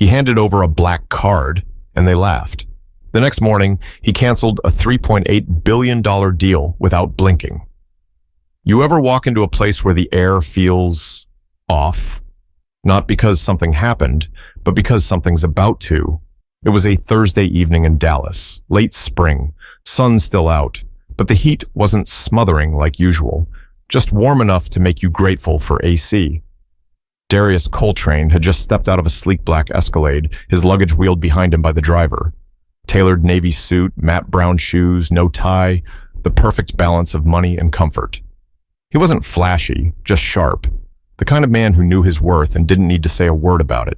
He handed over a black card, and they laughed. The next morning, he canceled a $3.8 billion deal without blinking. You ever walk into a place where the air feels off? Not because something happened, but because something's about to. It was a Thursday evening in Dallas, late spring, sun still out, but the heat wasn't smothering like usual, just warm enough to make you grateful for AC. Darius Coltrane had just stepped out of a sleek black Escalade, his luggage wheeled behind him by the driver. Tailored navy suit, matte brown shoes, no tie, the perfect balance of money and comfort. He wasn't flashy, just sharp, the kind of man who knew his worth and didn't need to say a word about it.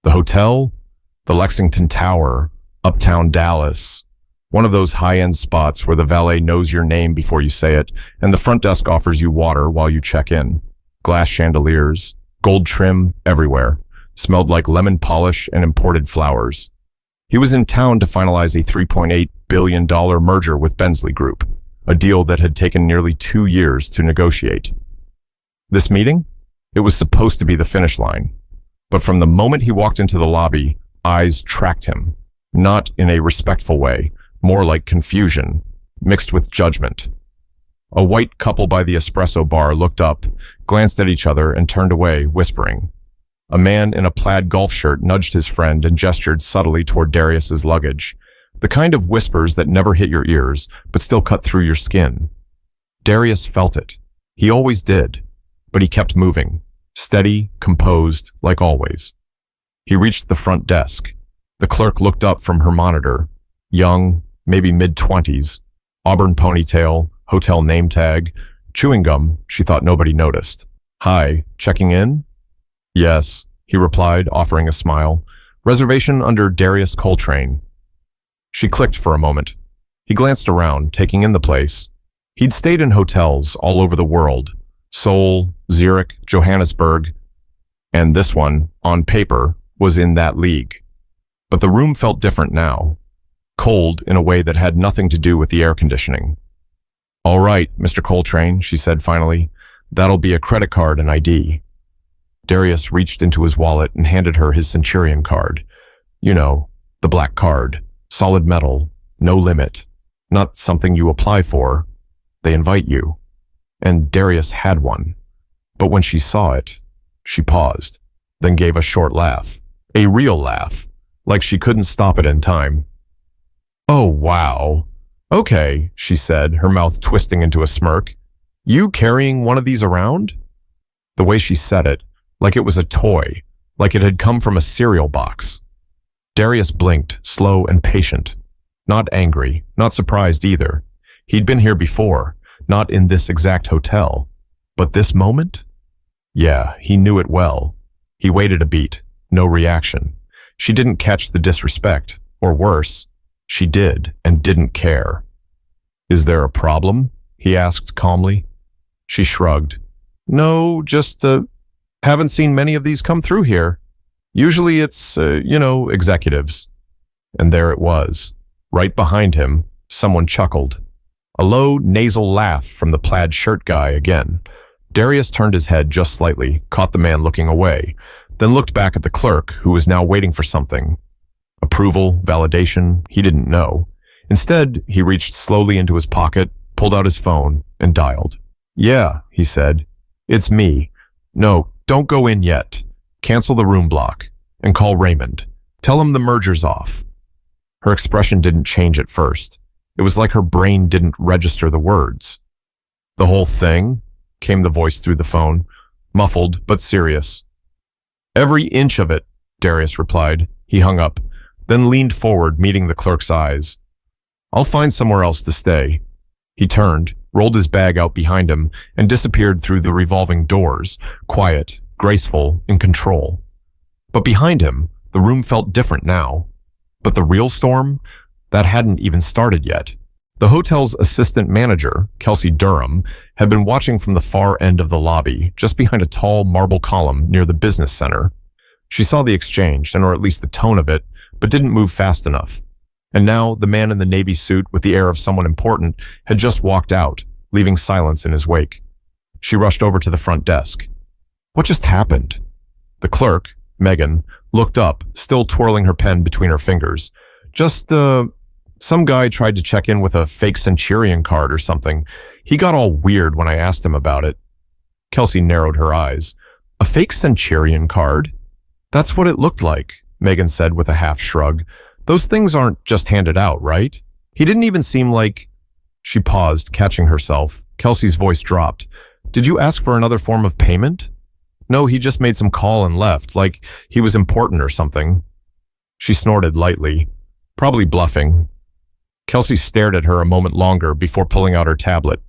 The hotel? The Lexington Tower, uptown Dallas. One of those high-end spots where the valet knows your name before you say it, and the front desk offers you water while you check in. Glass chandeliers, gold trim everywhere, smelled like lemon polish and imported flowers. He was in town to finalize a $3.8 billion merger with Bensley Group, a deal that had taken nearly 2 years to negotiate. This meeting? It was supposed to be the finish line. But from the moment he walked into the lobby, eyes tracked him, not in a respectful way, more like confusion, mixed with judgment. A white couple by the espresso bar looked up, glanced at each other, and turned away, whispering. A man in a plaid golf shirt nudged his friend and gestured subtly toward Darius's luggage, the kind of whispers that never hit your ears, but still cut through your skin. Darius felt it. He always did, but he kept moving, steady, composed, like always. He reached the front desk. The clerk looked up from her monitor, young, maybe mid-20s, auburn ponytail, hotel name tag, chewing gum she thought nobody noticed. "Hi, checking in?" "Yes," he replied, offering a smile. "Reservation under Darius Coltrane." She clicked for a moment. He glanced around, taking in the place. He'd stayed in hotels all over the world, Seoul, Zurich, Johannesburg, and this one, on paper, was in that league. But the room felt different now, cold in a way that had nothing to do with the air conditioning. "All right, Mr. Coltrane," she said finally. "That'll be a credit card and ID." Darius reached into his wallet and handed her his Centurion card. You know, the black card, solid metal, no limit, not something you apply for. They invite you. And Darius had one. But when she saw it, she paused, then gave a short laugh. A real laugh, like she couldn't stop it in time. "Oh, wow. Okay," she said, her mouth twisting into a smirk. "You carrying one of these around?" The way she said it, like it was a toy, like it had come from a cereal box. Darius blinked, slow and patient. Not angry, not surprised either. He'd been here before, not in this exact hotel. But this moment? Yeah, he knew it well. He waited a beat, no reaction. She didn't catch the disrespect, or worse, she did and didn't care. "Is there a problem?" he asked calmly. She shrugged. "No, just, haven't seen many of these come through here. Usually it's, executives." And there it was. Right behind him, someone chuckled. A low, nasal laugh from the plaid shirt guy again. Darius turned his head just slightly, caught the man looking away, then looked back at the clerk, who was now waiting for something. Approval, validation, he didn't know. Instead, he reached slowly into his pocket, pulled out his phone, and dialed. "Yeah," he said. "It's me. No, don't go in yet. Cancel the room block. And call Raymond. Tell him the merger's off." Her expression didn't change at first. It was like her brain didn't register the words. "The whole thing?" came the voice through the phone, muffled but serious. "Every inch of it," Darius replied. He hung up, then leaned forward, meeting the clerk's eyes. "I'll find somewhere else to stay." He turned, rolled his bag out behind him, and disappeared through the revolving doors, quiet, graceful, in control. But behind him, the room felt different now. But the real storm? That hadn't even started yet. The hotel's assistant manager, Kelsey Durham, had been watching from the far end of the lobby, just behind a tall marble column near the business center. She saw the exchange, or at least the tone of it, but didn't move fast enough. And now the man in the navy suit with the air of someone important had just walked out, leaving silence in his wake. She rushed over to the front desk. What just happened? The clerk, Megan, looked up, still twirling her pen between her fingers. Just, some guy tried to check in with a fake Centurion card or something. He got all weird when I asked him about it. Kelsey narrowed her eyes. A fake Centurion card? That's what it looked like, Megan said with a half shrug. Those things aren't just handed out, right? He didn't even seem like... She paused, catching herself. Kelsey's voice dropped. Did you ask for another form of payment? No, he just made some call and left, like he was important or something. She snorted lightly, probably bluffing. Kelsey stared at her a moment longer before pulling out her tablet.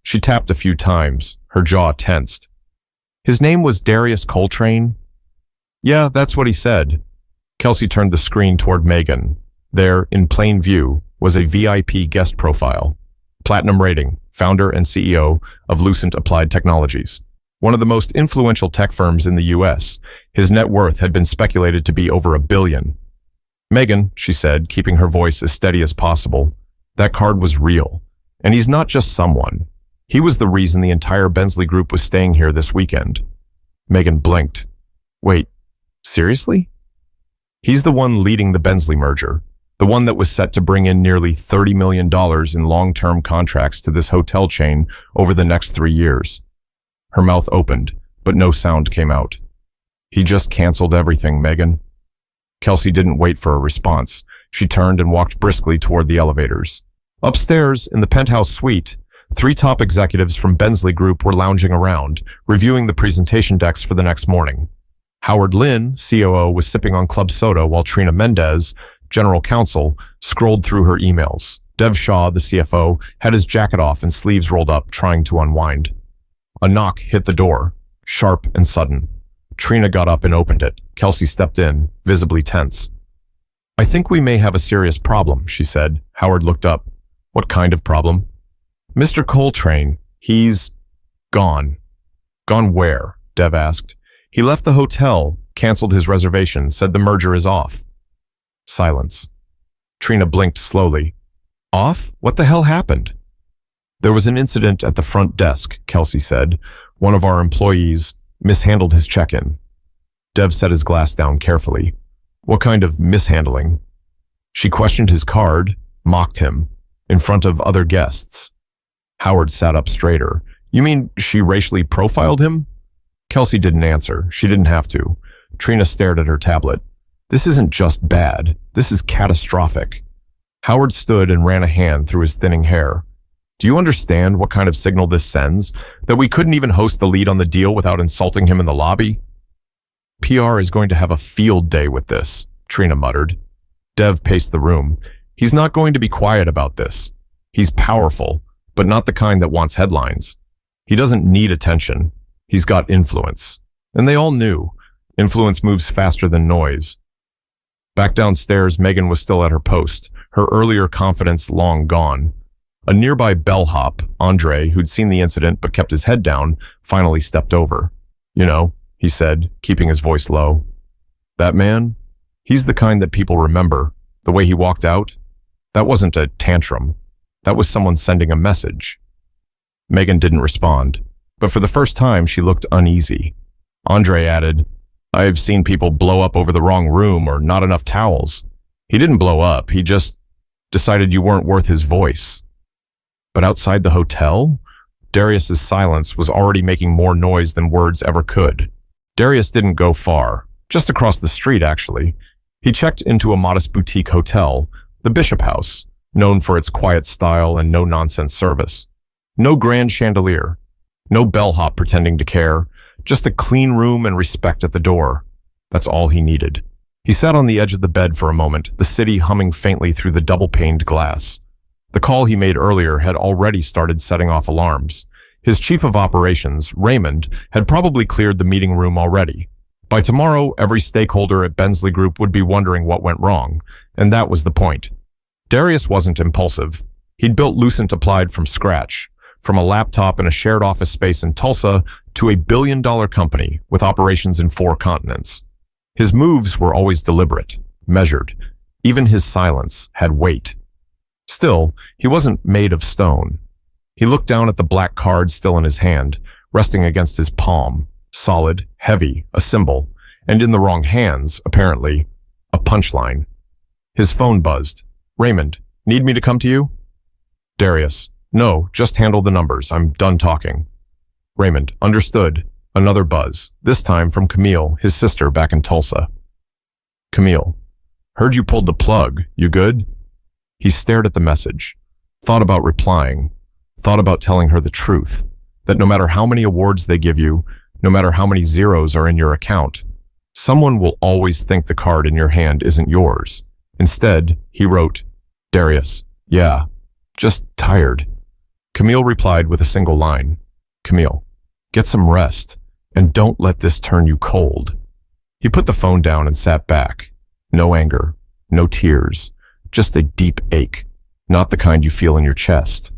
She tapped a few times, her jaw tensed. His name was Darius Coltrane? Yeah, that's what he said. Kelsey turned the screen toward Megan. There, in plain view, was a VIP guest profile. Platinum rating, founder and CEO of Lucent Applied Technologies. One of the most influential tech firms in the US. His net worth had been speculated to be over $1 billion. Megan, she said, keeping her voice as steady as possible, that card was real. And he's not just someone. He was the reason the entire Bensley Group was staying here this weekend. Megan blinked. Wait, seriously? He's the one leading the Bensley merger, the one that was set to bring in nearly $30 million in long-term contracts to this hotel chain over the next 3 years. Her mouth opened, but no sound came out. He just canceled everything, Megan. Kelsey didn't wait for a response. She turned and walked briskly toward the elevators. Upstairs, in the penthouse suite, 3 top executives from Bensley Group were lounging around, reviewing the presentation decks for the next morning. Howard Lynn, COO, was sipping on club soda while Trina Mendez, general counsel, scrolled through her emails. Dev Shah, the CFO, had his jacket off and sleeves rolled up, trying to unwind. A knock hit the door, sharp and sudden. Trina got up and opened it. Kelsey stepped in, visibly tense. I think we may have a serious problem, she said. Howard looked up. What kind of problem? Mr. Coltrane, he's gone. Gone where? Dev asked. He left the hotel, canceled his reservation, said the merger is off. Silence. Trina blinked slowly. Off? What the hell happened? There was an incident at the front desk, Kelsey said. One of our employees mishandled his check-in. Dev set his glass down carefully. What kind of mishandling? She questioned his card, mocked him, in front of other guests. Howard sat up straighter. You mean she racially profiled him? Kelsey didn't answer. She didn't have to. Trina stared at her tablet. This isn't just bad. This is catastrophic. Howard stood and ran a hand through his thinning hair. Do you understand what kind of signal this sends? That we couldn't even host the lead on the deal without insulting him in the lobby? PR is going to have a field day with this, Trina muttered. Dev paced the room. He's not going to be quiet about this. He's powerful, but not the kind that wants headlines. He doesn't need attention. He's got influence. And they all knew. Influence moves faster than noise. Back downstairs, Megan was still at her post, her earlier confidence long gone. A nearby bellhop, Andre, who'd seen the incident but kept his head down, finally stepped over. You know, he said, keeping his voice low. That man? He's the kind that people remember. The way he walked out? That wasn't a tantrum. That was someone sending a message. Megan didn't respond, but for the first time she looked uneasy. Andre added, I've seen people blow up over the wrong room or not enough towels. He didn't blow up, he just decided you weren't worth his voice. But outside the hotel, Darius's silence was already making more noise than words ever could. Darius didn't go far, just across the street actually. He checked into a modest boutique hotel, the Bishop House, known for its quiet style and no-nonsense service. No grand chandelier, no bellhop pretending to care, just a clean room and respect at the door. That's all he needed. He sat on the edge of the bed for a moment, the city humming faintly through the double-paned glass. The call he made earlier had already started setting off alarms. His chief of operations, Raymond, had probably cleared the meeting room already. By tomorrow, every stakeholder at Bensley Group would be wondering what went wrong, and that was the point. Darius wasn't impulsive. He'd built Lucent Applied from scratch, from a laptop in a shared office space in Tulsa to a billion-dollar company with operations in 4 continents. His moves were always deliberate, measured. Even his silence had weight. Still, he wasn't made of stone. He looked down at the black card still in his hand, resting against his palm, solid, heavy, a symbol, and in the wrong hands, apparently, a punchline. His phone buzzed. Raymond, need me to come to you? Darius, no, just handle the numbers. I'm done talking. Raymond, understood. Another buzz, this time from Camille, his sister back in Tulsa. Camille, heard you pulled the plug. You good? He stared at the message, thought about replying, thought about telling her the truth, that no matter how many awards they give you, no matter how many zeros are in your account, someone will always think the card in your hand isn't yours. Instead, he wrote, Darius, yeah, just tired. Camille replied with a single line, Camille, get some rest, and don't let this turn you cold. He put the phone down and sat back. No anger, no tears, just a deep ache, not the kind you feel in your chest,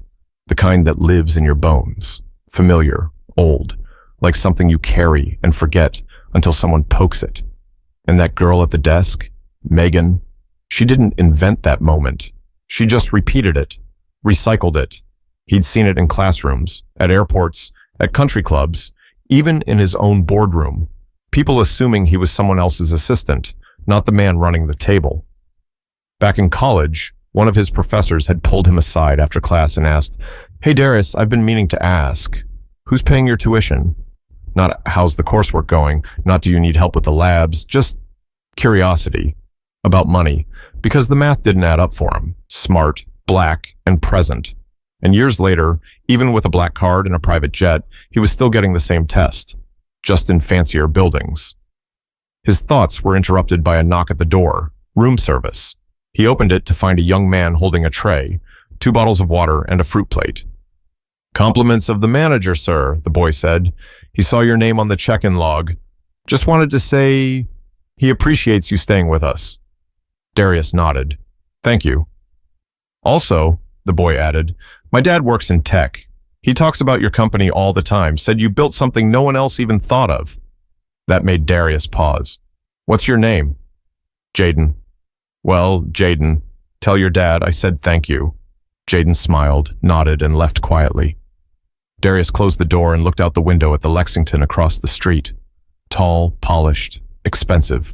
the kind that lives in your bones, familiar, old, like something you carry and forget until someone pokes it. And that girl at the desk, Megan, she didn't invent that moment. She just repeated it, recycled it. He'd seen it in classrooms, at airports, at country clubs, even in his own boardroom. People assuming he was someone else's assistant, not the man running the table. Back in college, one of his professors had pulled him aside after class and asked, Hey Darius, I've been meaning to ask, who's paying your tuition? Not how's the coursework going, not do you need help with the labs, just curiosity about money, because the math didn't add up for him. Smart, black, and present. And years later, even with a black card and a private jet, he was still getting the same test, just in fancier buildings. His thoughts were interrupted by a knock at the door, room service. He opened it to find a young man holding a tray, 2 bottles of water, and a fruit plate. Compliments of the manager, sir, the boy said. He saw your name on the check-in log. Just wanted to say he appreciates you staying with us. Darius nodded. Thank you. Also, the boy added, my dad works in tech. He talks about your company all the time, said you built something no one else even thought of. That made Darius pause. What's your name? Jaden. Well, Jaden, tell your dad I said thank you. Jaden smiled, nodded, and left quietly. Darius closed the door and looked out the window at the Lexington across the street. Tall, polished, expensive,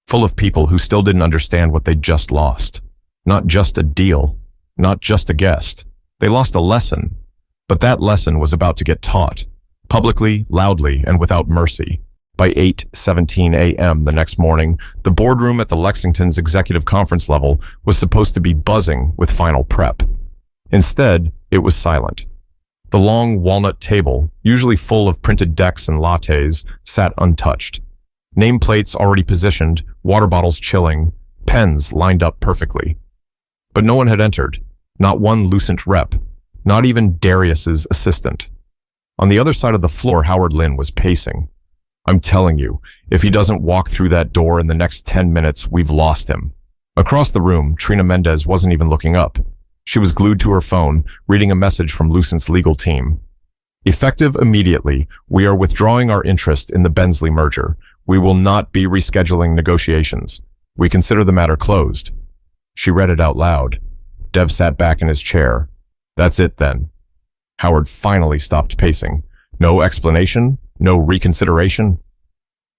full of people who still didn't understand what they'd just lost. Not just a deal, not just a guest. They lost a lesson, but that lesson was about to get taught, publicly, loudly, and without mercy. By 8:17 a.m. the next morning, the boardroom at the Lexington's executive conference level was supposed to be buzzing with final prep. Instead, it was silent. The long walnut table, usually full of printed decks and lattes, sat untouched. Nameplates already positioned, water bottles chilling, pens lined up perfectly. But no one had entered, not one lucent rep, not even Darius's assistant. On the other side of the floor, Howard Lynn was pacing. I'm telling you, if he doesn't walk through that door in the next 10 minutes, we've lost him. Across the room, Trina Mendez wasn't even looking up. She was glued to her phone, reading a message from Lucent's legal team. Effective immediately, we are withdrawing our interest in the Bensley merger. We will not be rescheduling negotiations. We consider the matter closed. She read it out loud. Dev sat back in his chair. That's it then. Howard finally stopped pacing. No explanation, no reconsideration.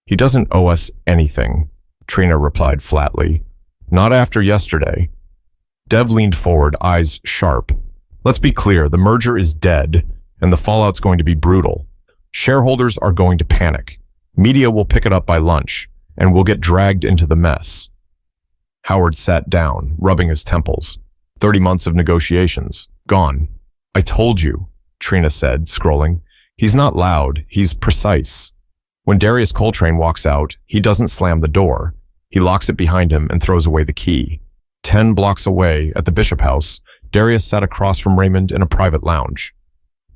He doesn't owe us anything, Trina replied flatly. Not after yesterday. Dev leaned forward, eyes sharp. Let's be clear, the merger is dead, and the fallout's going to be brutal. Shareholders are going to panic. Media will pick it up by lunch, and we'll get dragged into the mess. Howard sat down, rubbing his temples. 30 months of negotiations. Gone. I told you, Trina said, scrolling. He's not loud, he's precise. When Darius Coltrane walks out, he doesn't slam the door. He locks it behind him and throws away the key. 10 blocks away, at the Bishop House, Darius sat across from Raymond in a private lounge.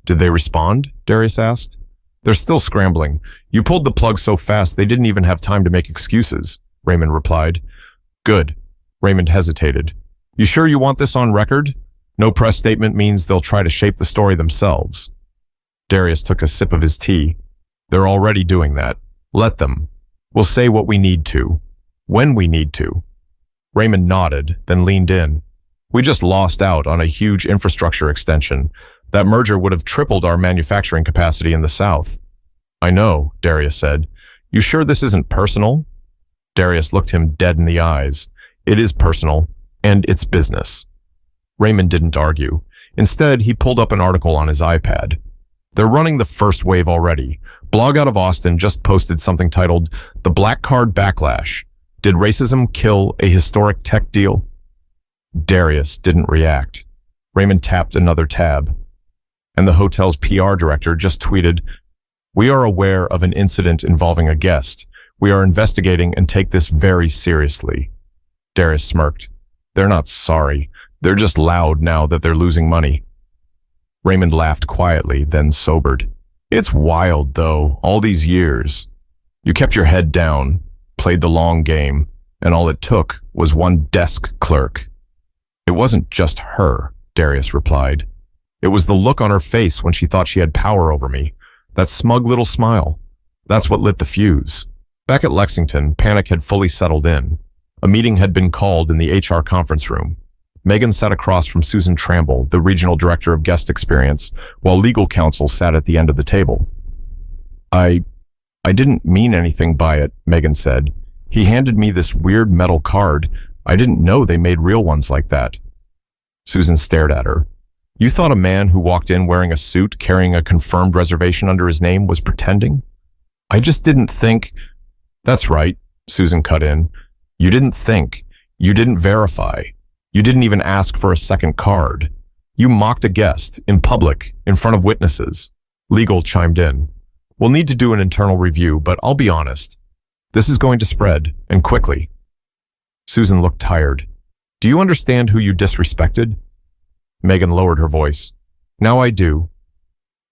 Did they respond? Darius asked. They're still scrambling. You pulled the plug so fast they didn't even have time to make excuses, Raymond replied. Good. Raymond hesitated. You sure you want this on record? No press statement means they'll try to shape the story themselves. Darius took a sip of his tea. They're already doing that. Let them. We'll say what we need to. When we need to. Raymond nodded, then leaned in. We just lost out on a huge infrastructure extension. That merger would have tripled our manufacturing capacity in the South. I know, Darius said. You sure this isn't personal? Darius looked him dead in the eyes. It is personal, and it's business. Raymond didn't argue. Instead, he pulled up an article on his iPad. They're running the first wave already. Blog out of Austin just posted something titled, "The Black Card Backlash. Did racism kill a historic tech deal?" Darius didn't react. Raymond tapped another tab. And the hotel's PR director just tweeted, "We are aware of an incident involving a guest. We are investigating and take this very seriously." Darius smirked. They're not sorry. They're just loud now that they're losing money. Raymond laughed quietly, then sobered. It's wild, though, all these years. You kept your head down, played the long game, and all it took was one desk clerk. It wasn't just her, Darius replied. It was the look on her face when she thought she had power over me. That smug little smile. That's what lit the fuse. Back at Lexington, panic had fully settled in. A meeting had been called in the HR conference room. Megan sat across from Susan Tramble, the regional director of guest experience, while legal counsel sat at the end of the table. I didn't mean anything by it, Megan said. He handed me this weird metal card. I didn't know they made real ones like that. Susan stared at her. You thought a man who walked in wearing a suit, carrying a confirmed reservation under his name, was pretending? I just didn't think... That's right, Susan cut in. You didn't think. You didn't verify. You didn't even ask for a second card. You mocked a guest, in public, in front of witnesses. Legal chimed in. We'll need to do an internal review, but I'll be honest. This is going to spread, and quickly. Susan looked tired. Do you understand who you disrespected? Megan lowered her voice. Now I do.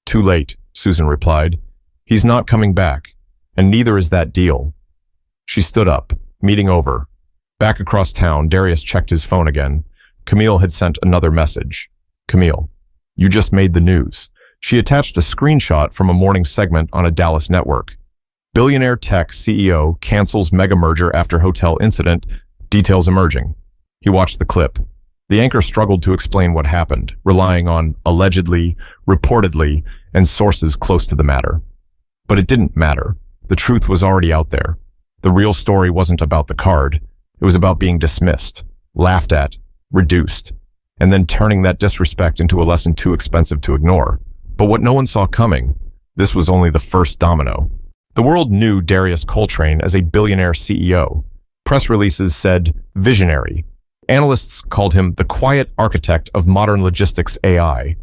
Too late, Susan replied. He's not coming back, and neither is that deal. She stood up, meeting over. Back across town, Darius checked his phone again. Camille had sent another message. Camille, you just made the news. She attached a screenshot from a morning segment on a Dallas network. Billionaire tech CEO cancels mega merger after hotel incident, details emerging. He watched the clip. The anchor struggled to explain what happened, relying on allegedly, reportedly, and sources close to the matter. But it didn't matter. The truth was already out there. The real story wasn't about the card. It was about being dismissed, laughed at, reduced, and then turning that disrespect into a lesson too expensive to ignore. But what no one saw coming, this was only the first domino. The world knew Darius Coltrane as a billionaire CEO. Press releases said visionary. Analysts called him the quiet architect of modern logistics AI.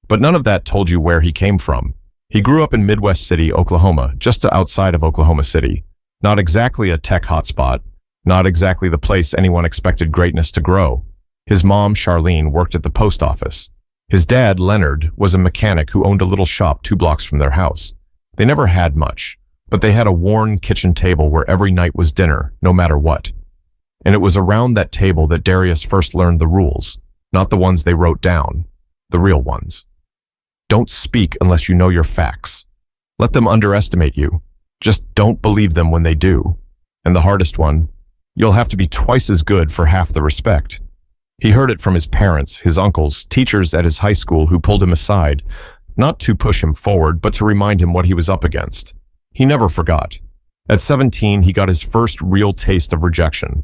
But none of that told you where he came from. He grew up in Midwest City, Oklahoma, just outside of Oklahoma City. Not exactly a tech hotspot. Not exactly the place anyone expected greatness to grow. His mom, Charlene, worked at the post office. His dad, Leonard, was a mechanic who owned a little shop 2 blocks from their house. They never had much, but they had a worn kitchen table where every night was dinner, no matter what. And it was around that table that Darius first learned the rules, not the ones they wrote down, the real ones. Don't speak unless you know your facts. Let them underestimate you. Just don't believe them when they do. And the hardest one, you'll have to be twice as good for half the respect. He heard it from his parents, his uncles, teachers at his high school who pulled him aside, not to push him forward, but to remind him what he was up against. He never forgot. At 17, he got his first real taste of rejection.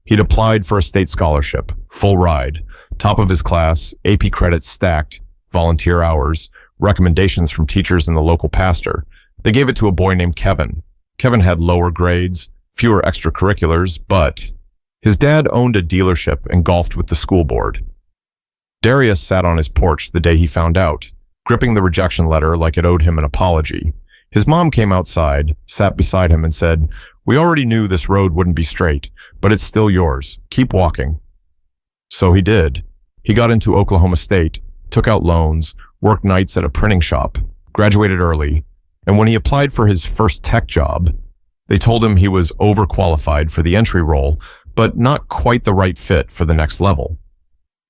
He'd applied for a state scholarship, full ride, top of his class, AP credits stacked, volunteer hours, recommendations from teachers and the local pastor. They gave it to a boy named Kevin. Kevin had lower grades, fewer extracurriculars, but his dad owned a dealership and golfed with the school board. Darius sat on his porch the day he found out, gripping the rejection letter like it owed him an apology. His mom came outside, sat beside him and said, "We already knew this road wouldn't be straight, but it's still yours. Keep walking." So he did. He got into Oklahoma State, took out loans, worked nights at a printing shop, graduated early, and when he applied for his first tech job, they told him he was overqualified for the entry role, but not quite the right fit for the next level.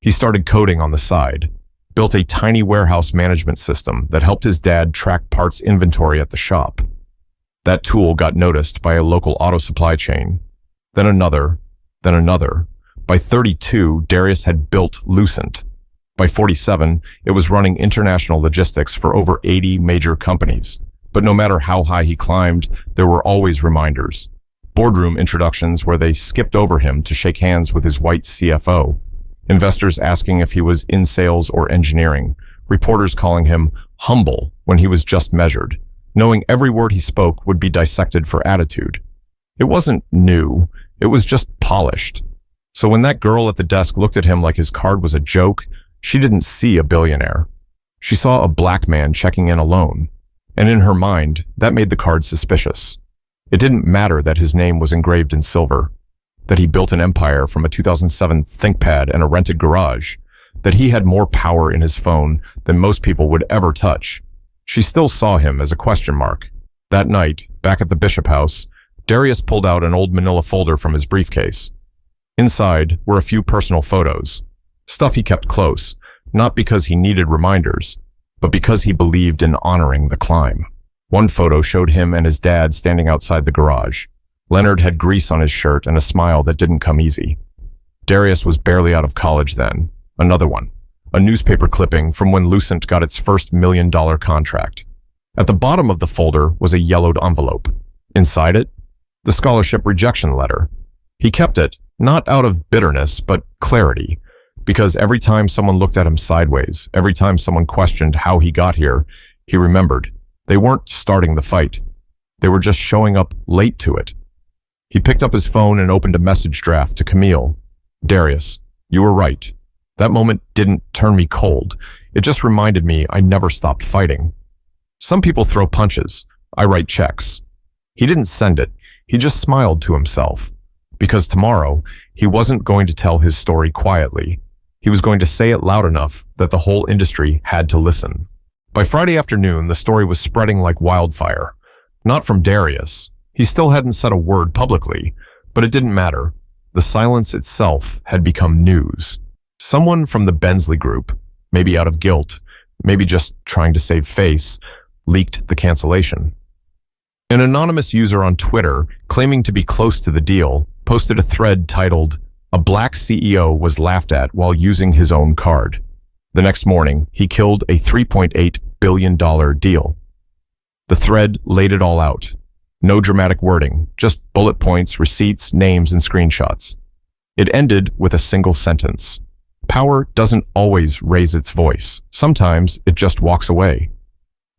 He started coding on the side, built a tiny warehouse management system that helped his dad track parts inventory at the shop. That tool got noticed by a local auto supply chain. Then another, then another. By 32, Darius had built Lucent. By 47, it was running international logistics for over 80 major companies. But no matter how high he climbed, there were always reminders. Boardroom introductions where they skipped over him to shake hands with his white CFO. Investors asking if he was in sales or engineering. Reporters calling him humble when he was just measured, knowing every word he spoke would be dissected for attitude. It wasn't new, it was just polished. So when that girl at the desk looked at him like his card was a joke, she didn't see a billionaire. She saw a black man checking in alone. And in her mind, that made the card suspicious. It didn't matter that his name was engraved in silver, that he built an empire from a 2007 ThinkPad and a rented garage, that he had more power in his phone than most people would ever touch. She still saw him as a question mark. That night, back at the Bishop House, Darius pulled out an old manila folder from his briefcase. Inside were a few personal photos, stuff he kept close, not because he needed reminders, but because he believed in honoring the climb. One photo showed him and his dad standing outside the garage. Leonard had grease on his shirt and a smile that didn't come easy. Darius was barely out of college then. Another one, a newspaper clipping from when Lucent got its first $1 million contract. At the bottom of the folder was a yellowed envelope. Inside it, the scholarship rejection letter. He kept it, not out of bitterness, but clarity, because every time someone looked at him sideways, every time someone questioned how he got here, he remembered. They weren't starting the fight. They were just showing up late to it. He picked up his phone and opened a message draft to Camille. Darius, you were right. That moment didn't turn me cold. It just reminded me I never stopped fighting. Some people throw punches. I write checks. He didn't send it. He just smiled to himself. Because tomorrow, he wasn't going to tell his story quietly. He was going to say it loud enough that the whole industry had to listen. By Friday afternoon, the story was spreading like wildfire. Not from Darius. He still hadn't said a word publicly, but it didn't matter. The silence itself had become news. Someone from the Bensley Group, maybe out of guilt, maybe just trying to save face, leaked the cancellation. An anonymous user on Twitter, claiming to be close to the deal, posted a thread titled, "A black CEO was laughed at while using his own card." The next morning, he killed a $3.8 billion deal. The thread laid it all out. No dramatic wording, just bullet points, receipts, names, and screenshots. It ended with a single sentence. Power doesn't always raise its voice. Sometimes it just walks away.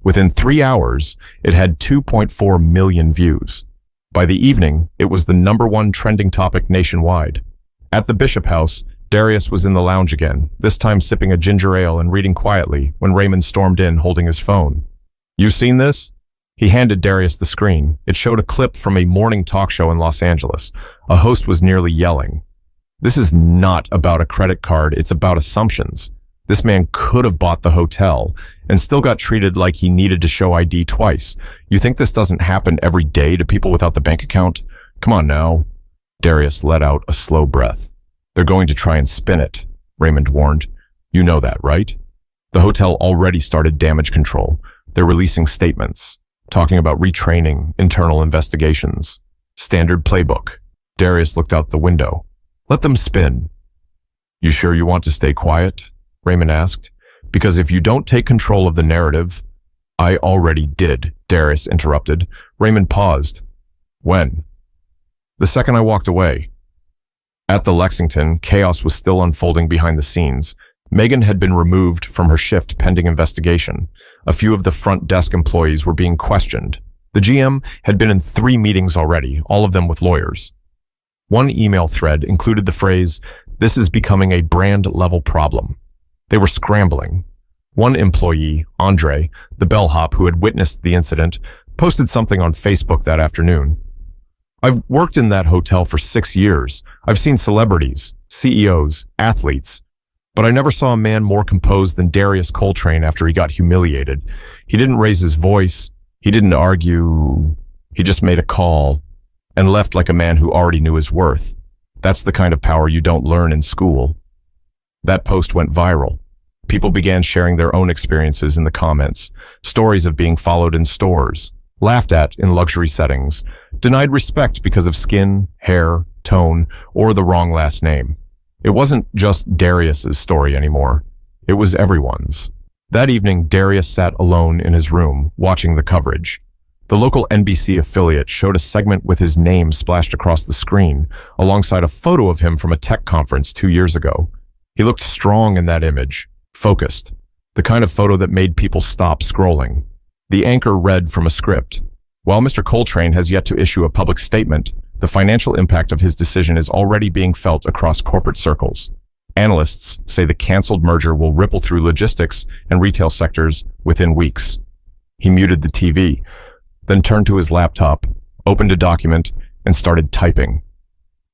Within 3 hours, it had 2.4 million views. By the evening, it was the #1 trending topic nationwide. At the Bishop House, Darius was in the lounge again, this time sipping a ginger ale and reading quietly when Raymond stormed in holding his phone. "You seen this?" He handed Darius the screen. It showed a clip from a morning talk show in Los Angeles. A host was nearly yelling. "This is not about a credit card, it's about assumptions. This man could have bought the hotel and still got treated like he needed to show ID twice. You think this doesn't happen every day to people without the bank account? Come on now." Darius let out a slow breath. "They're going to try and spin it," Raymond warned. "You know that, right? The hotel already started damage control. They're releasing statements, talking about retraining, internal investigations. Standard playbook." Darius looked out the window. "Let them spin." "You sure you want to stay quiet?" Raymond asked. "Because if you don't take control of the narrative—" "I already did," Darius interrupted. Raymond paused. "When?" "The second I walked away." At the Lexington, chaos was still unfolding behind the scenes. Megan had been removed from her shift pending investigation. A few of the front desk employees were being questioned. The GM had been in 3 meetings already, all of them with lawyers. One email thread included the phrase, "This is becoming a brand-level problem." They were scrambling. One employee, Andre, the bellhop who had witnessed the incident, posted something on Facebook that afternoon. "I've worked in that hotel for 6 years. I've seen celebrities, CEOs, athletes, but I never saw a man more composed than Darius Coltrane after he got humiliated. He didn't raise his voice. He didn't argue. He just made a call and left like a man who already knew his worth. That's the kind of power you don't learn in school." That post went viral. People began sharing their own experiences in the comments, stories of being followed in stores, laughed at in luxury settings, denied respect because of skin, hair, tone, or the wrong last name. It wasn't just Darius's story anymore. It was everyone's. That evening, Darius sat alone in his room, watching the coverage. The local NBC affiliate showed a segment with his name splashed across the screen, alongside a photo of him from a tech conference 2 years ago. He looked strong in that image, focused, the kind of photo that made people stop scrolling. The anchor read from a script. While Mr. Coltrane has yet to issue a public statement, the financial impact of his decision is already being felt across corporate circles. Analysts say the canceled merger will ripple through logistics and retail sectors within weeks. He muted the TV, then turned to his laptop, opened a document, and started typing.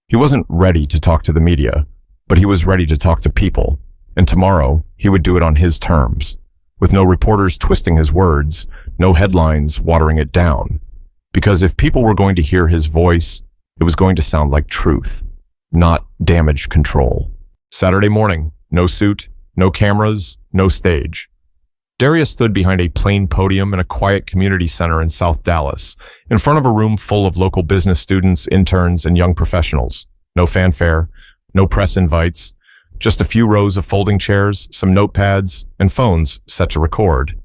He wasn't ready to talk to the media, but he was ready to talk to people, and tomorrow he would do it on his terms, with no reporters twisting his words, no headlines watering it down. Because if people were going to hear his voice, it was going to sound like truth, not damage control. Saturday morning, no suit, no cameras, no stage. Darius stood behind a plain podium in a quiet community center in South Dallas, in front of a room full of local business students, interns, and young professionals. No fanfare, no press invites, just a few rows of folding chairs, some notepads, and phones set to record.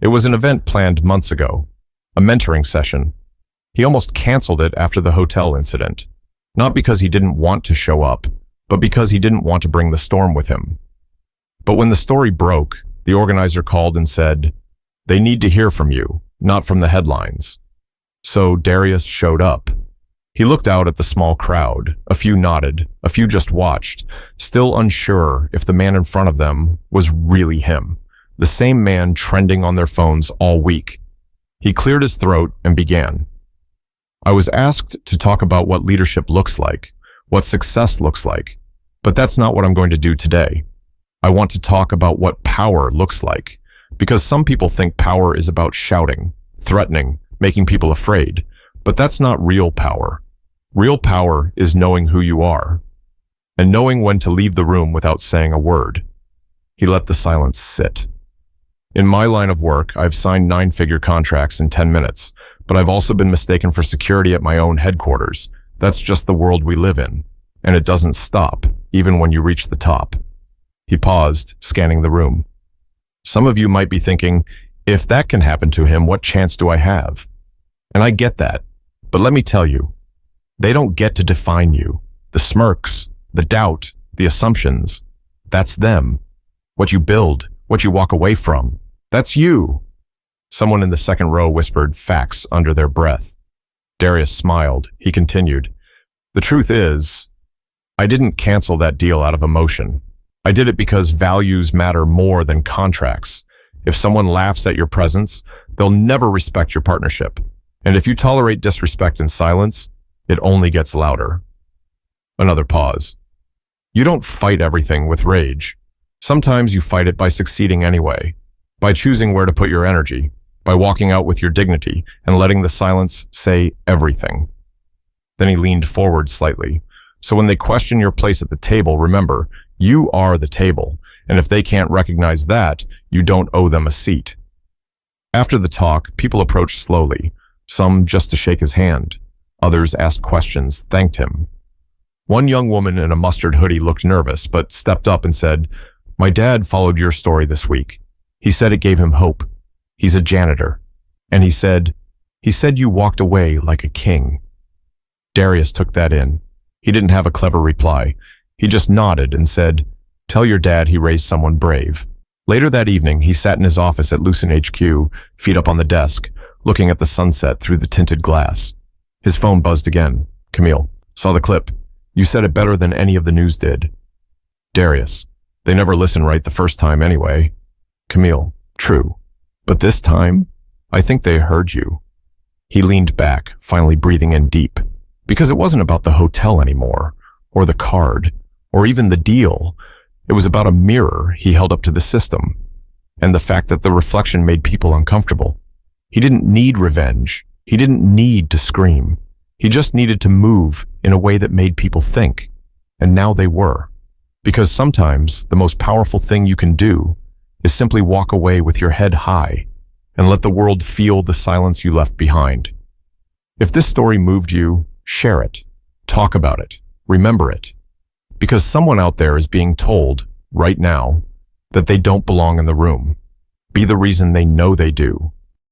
It was an event planned months ago, a mentoring session. He almost canceled it after the hotel incident, not because he didn't want to show up, but because he didn't want to bring the storm with him. But when the story broke, the organizer called and said, "They need to hear from you, not from the headlines." So Darius showed up. He looked out at the small crowd. A few nodded, a few just watched, still unsure if the man in front of them was really him, the same man trending on their phones all week. He cleared his throat and began. "I was asked to talk about what leadership looks like, what success looks like, but that's not what I'm going to do today. I want to talk about what power looks like, because some people think power is about shouting, threatening, making people afraid, but that's not real power. Real power is knowing who you are, and knowing when to leave the room without saying a word." He let the silence sit. "In my line of work, I've signed 9-figure contracts in 10 minutes, but I've also been mistaken for security at my own headquarters. That's just the world we live in, and it doesn't stop, even when you reach the top." He paused, scanning the room. Some of you might be thinking, if that can happen to him, what chance do I have? And I get that, but let me tell you, they don't get to define you. The smirks, the doubt, the assumptions, that's them. What you build, what you walk away from, that's you. Someone in the second row whispered facts under their breath. Darius smiled. He continued, "The truth is, I didn't cancel that deal out of emotion. I did it because values matter more than contracts. If someone laughs at your presence, they'll never respect your partnership. And if you tolerate disrespect in silence, it only gets louder." Another pause. "You don't fight everything with rage. Sometimes you fight it by succeeding anyway, by choosing where to put your energy, by walking out with your dignity and letting the silence say everything." Then he leaned forward slightly. "So when they question your place at the table, remember, you are the table, and if they can't recognize that, you don't owe them a seat." After the talk, people approached slowly, some just to shake his hand. Others asked questions, thanked him. One young woman in a mustard hoodie looked nervous, but stepped up and said, "My dad followed your story this week. He said it gave him hope. He's a janitor. And he said you walked away like a king." Darius took that in. He didn't have a clever reply. He just nodded and said, "Tell your dad he raised someone brave." Later that evening, he sat in his office at Lucent HQ, feet up on the desk, looking at the sunset through the tinted glass. His phone buzzed again. "Camille, saw the clip. You said it better than any of the news did." "Darius, they never listen right the first time anyway." "Camille, true. But this time, I think they heard you." He leaned back, finally breathing in deep, because it wasn't about the hotel anymore, or the card, or even the deal. It was about a mirror he held up to the system, and the fact that the reflection made people uncomfortable. He didn't need revenge. He didn't need to scream. He just needed to move in a way that made people think. And now they were. Because sometimes the most powerful thing you can do is simply walk away with your head high and let the world feel the silence you left behind. If this story moved you, share it. Talk about it. Remember it. Because someone out there is being told, right now, that they don't belong in the room. Be the reason they know they do.